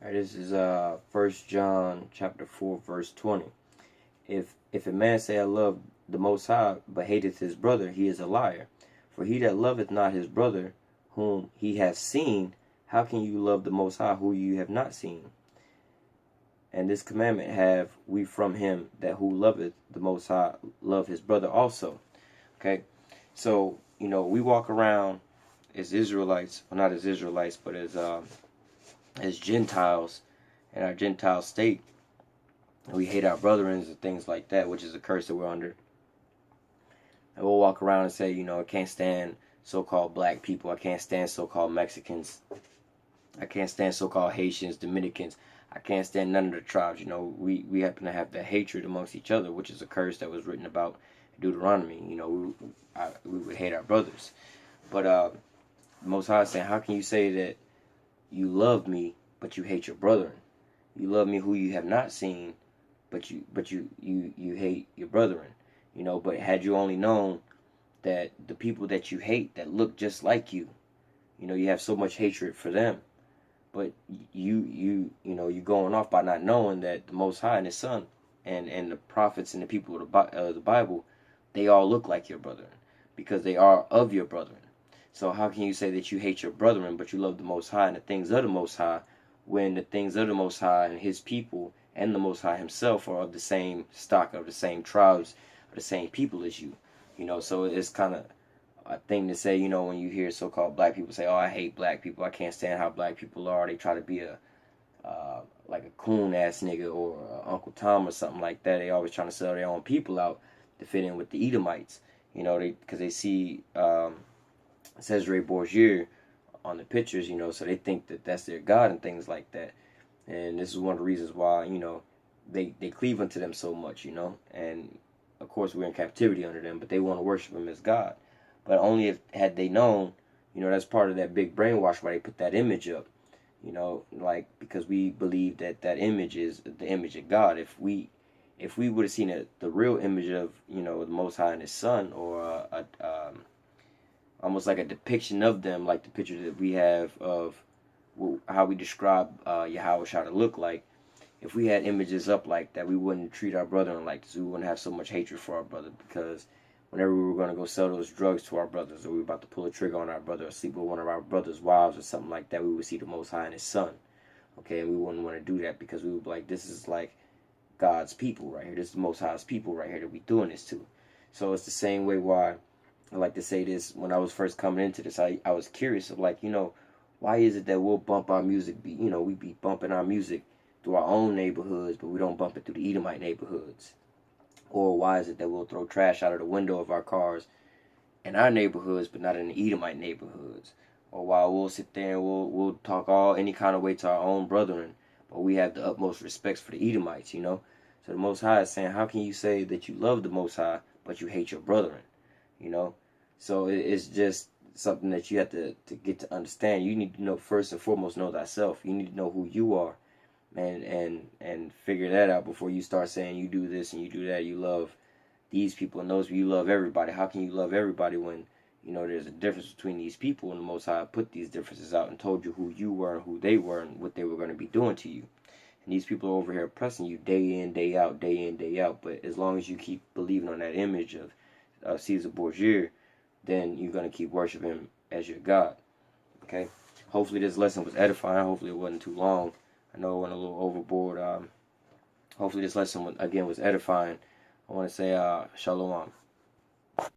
All right, this is 1 John chapter 4 verse 20. If a man say I love the Most High, but hateth his brother, he is a liar. For he that loveth not his brother, whom he hath seen, how can you love the Most High, who you have not seen? And this commandment have we from him, that who loveth the Most High love his brother also. Okay, so we walk around as Israelites, well, not as Israelites, but as Gentiles in our Gentile state. We hate our brethren and things like that, which is a curse that we're under. And we'll walk around and say, I can't stand so-called black people. I can't stand so-called Mexicans. I can't stand so-called Haitians, Dominicans. I can't stand none of the tribes. We happen to have that hatred amongst each other, which is a curse that was written about in Deuteronomy. We would hate our brothers. But the Most High is saying, how can you say that you love me, but you hate your brethren? You love me who you have not seen, but you hate your brethren. But had you only known that the people that you hate that look just like you, you have so much hatred for them. But you going off by not knowing that the Most High and His Son and the prophets and the people of the Bible, they all look like your brethren because they are of your brethren. So how can you say that you hate your brethren, but you love the Most High and the things of the Most High, when the things of the Most High and His people and the Most High Himself are of the same stock, of the same tribes, of the same people as you? So it's kind of a thing to say, when you hear so-called black people say, oh, I hate black people. I can't stand how black people are. They try to be like a coon-ass nigga or Uncle Tom or something like that. They always trying to sell their own people out to fit in with the Edomites, because they see Cesare Borgia on the pictures, so they think that that's their God and things like that. And this is one of the reasons why, they cleave unto them so much, and of course we're in captivity under them, but they want to worship Him as God. But only if had they known, that's part of that big brainwash why they put that image up, because we believe that that image is the image of God. If we would have seen the real image of, the Most High and His Son, or almost like a depiction of them, like the picture that we have of how we describe Yahweh to look like. If we had images up like that, we wouldn't treat our brethren like this. We wouldn't have so much hatred for our brother, because whenever we were going to go sell those drugs to our brothers, or we were about to pull a trigger on our brother, or sleep with one of our brother's wives or something like that, we would see the Most High and His Son. Okay, and we wouldn't want to do that, because we would be like, this is like God's people right here. This is the Most High's people right here that we doing this to. So it's the same way why I like to say this. When I was first coming into this, I was curious of why is it that we'll bump our music, we be bumping our music through our own neighborhoods, but we don't bump it through the Edomite neighborhoods? Or why is it that we'll throw trash out of the window of our cars in our neighborhoods, but not in the Edomite neighborhoods? Or why we'll sit there and we'll talk any kind of way to our own brethren, but we have the utmost respect for the Edomites, So the Most High is saying, how can you say that you love the Most High, but you hate your brethren? So it's just something that you have to get to understand. You need to know, first and foremost, know thyself. You need to know who you are, and figure that out before you start saying you do this and you do that. You love these people and those people. You love everybody. How can you love everybody when there's a difference between these people, and the Most High put these differences out and told you who you were and who they were and what they were going to be doing to you? And these people are over here oppressing you day in, day out, day in, day out. But as long as you keep believing on that image of Caesar Borgia, then you're going to keep worshiping Him as your God. Okay? Hopefully this lesson was edifying. Hopefully it wasn't too long. I know I went a little overboard. Hopefully this lesson, again, was edifying. I want to say shalom.